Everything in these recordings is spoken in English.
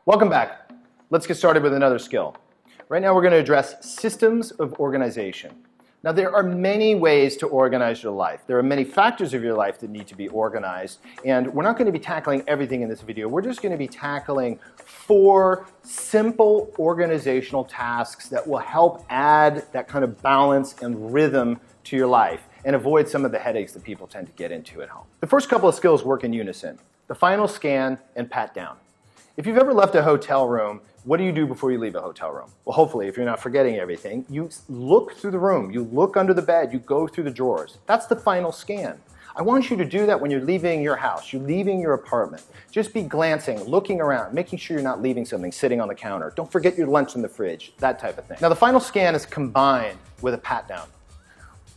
Welcome back. Let's get started with another skill. Right now we're going to address systems of organization. Now there are many ways to organize your life. There are many factors of your life that need to be organized, and we're not going to be tackling everything in this video. We're just going to be tackling 4 simple organizational tasks that will help add that kind of balance and rhythm to your life and avoid some of the headaches that people tend to get into at home. The first couple of skills work in unison: the final scan and pat down. If you've ever left a hotel room, what do you do before you leave a hotel room? Well, hopefully, if you're not forgetting everything, you look through the room, you look under the bed, you go through the drawers. That's the final scan. I want you to do that when you're leaving your house, you're leaving your apartment. Just be glancing, looking around, making sure you're not leaving something sitting on the counter. Don't forget your lunch in the fridge, that type of thing. Now, the final scan is combined with a pat down.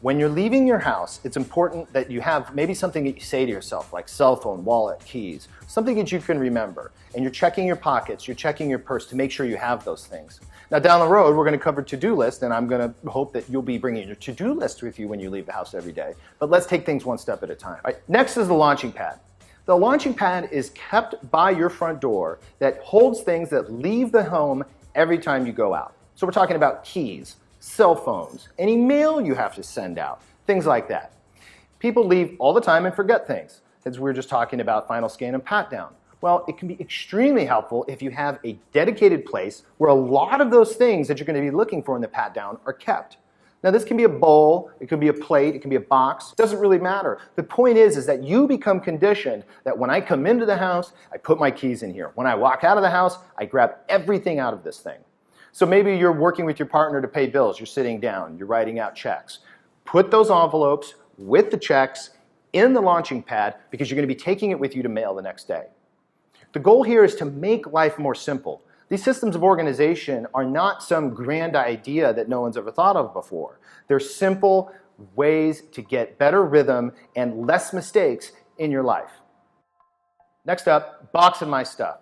When you're leaving your house, it's important that you have maybe something that you say to yourself, like cell phone, wallet, keys, something that you can remember. And you're checking your pockets, you're checking your purse to make sure you have those things. Now down the road, we're going to cover to-do list, and I'm going to hope that you'll be bringing your to-do list with you when you leave the house every day. But let's take things one step at a time. All right, next is the launching pad. The launching pad is kept by your front door that holds things that leave the home every time you go out. So we're talking about keys, cell phones, any mail you have to send out, things like that. People leave all the time and forget things, as we were just talking about final scan and pat down. Well, it can be extremely helpful if you have a dedicated place where a lot of those things that you're going to be looking for in the pat down are kept. Now this can be a bowl, it could be a plate, it can be a box, it doesn't really matter. The point is that you become conditioned that when I come into the house, I put my keys in here. When I walk out of the house, I grab everything out of this thing. So maybe you're working with your partner to pay bills, you're sitting down, you're writing out checks. Put those envelopes with the checks in the launching pad because you're going to be taking it with you to mail the next day. The goal here is to make life more simple. These systems of organization are not some grand idea that no one's ever thought of before. They're simple ways to get better rhythm and less mistakes in your life. Next up, boxing my stuff.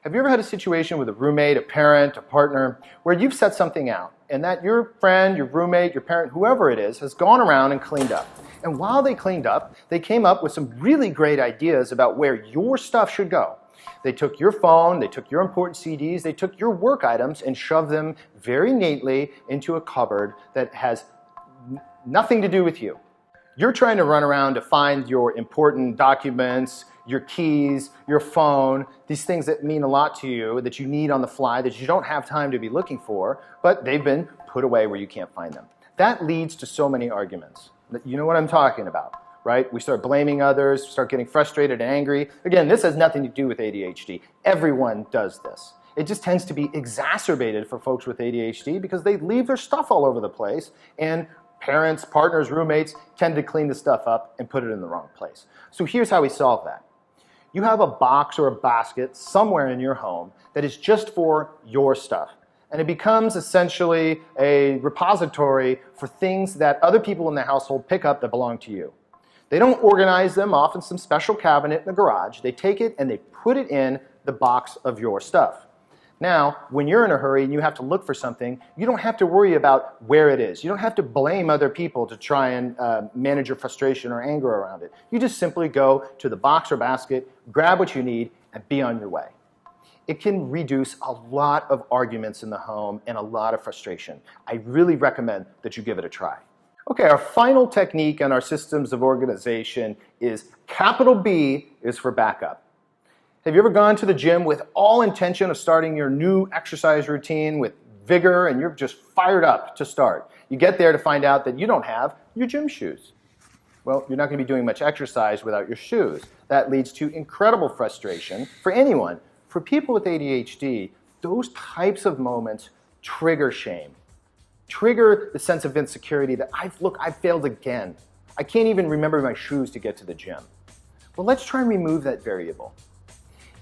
Have you ever had a situation with a roommate, a parent, a partner, where you've set something out and that your friend, your roommate, your parent, whoever it is, has gone around and cleaned up? And while they cleaned up, they came up with some really great ideas about where your stuff should go. They took your phone, they took your important CDs, they took your work items and shoved them very neatly into a cupboard that has nothing to do with you. You're trying to run around to find your important documents, your keys, your phone, these things that mean a lot to you, that you need on the fly, that you don't have time to be looking for, but they've been put away where you can't find them. That leads to so many arguments. You know what I'm talking about, right? We start blaming others, start getting frustrated and angry. Again, this has nothing to do with ADHD. Everyone does this. It just tends to be exacerbated for folks with ADHD because they leave their stuff all over the place, and parents, partners, roommates tend to clean the stuff up and put it in the wrong place. So here's how we solve that. You have a box or a basket somewhere in your home that is just for your stuff. And it becomes essentially a repository for things that other people in the household pick up that belong to you. They don't organize them off in some special cabinet in the garage. They take it and they put it in the box of your stuff. Now, when you're in a hurry and you have to look for something, you don't have to worry about where it is. You don't have to blame other people to try and manage your frustration or anger around it. You just simply go to the box or basket, grab what you need, and be on your way. It can reduce a lot of arguments in the home and a lot of frustration. I really recommend that you give it a try. Okay, our final technique on our systems of organization is capital B is for backup. Have you ever gone to the gym with all intention of starting your new exercise routine with vigor and you're just fired up to start? You get there to find out that you don't have your gym shoes. Well, you're not going to be doing much exercise without your shoes. That leads to incredible frustration for anyone. For people with ADHD, those types of moments trigger shame, trigger the sense of insecurity that I've failed again. I can't even remember my shoes to get to the gym. Well, let's try and remove that variable.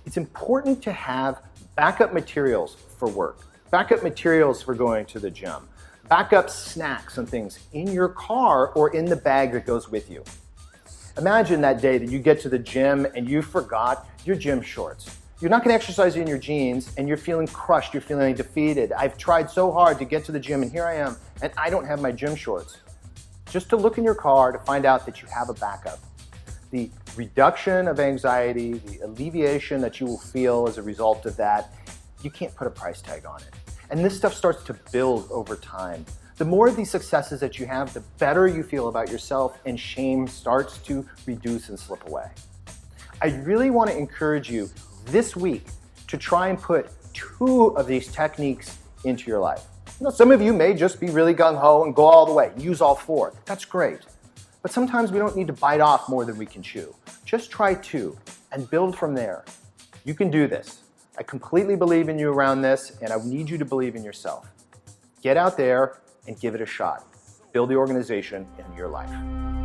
It's important to have backup materials for work, backup materials for going to the gym, backup snacks and things in your car or in the bag that goes with you. Imagine that day that you get to the gym and you forgot your gym shorts. You're not going to exercise in your jeans and you're feeling crushed, you're feeling defeated. I've tried so hard to get to the gym and here I am and I don't have my gym shorts. Just to look in your car to find out that you have a backup. The reduction of anxiety, the alleviation that you will feel as a result of that you can't put a price tag on it. And this stuff starts to build over time. The more of these successes that you have, the better you feel about yourself, and shame starts to reduce and slip away. I really want to encourage you this week to try and put 2 of these techniques into your life. Some of you may just be really gung-ho and go all the way, use all 4. That's great. But sometimes we don't need to bite off more than we can chew. Just try 2 and build from there. You can do this. I completely believe in you around this, and I need you to believe in yourself. Get out there and give it a shot. Build the organization in your life.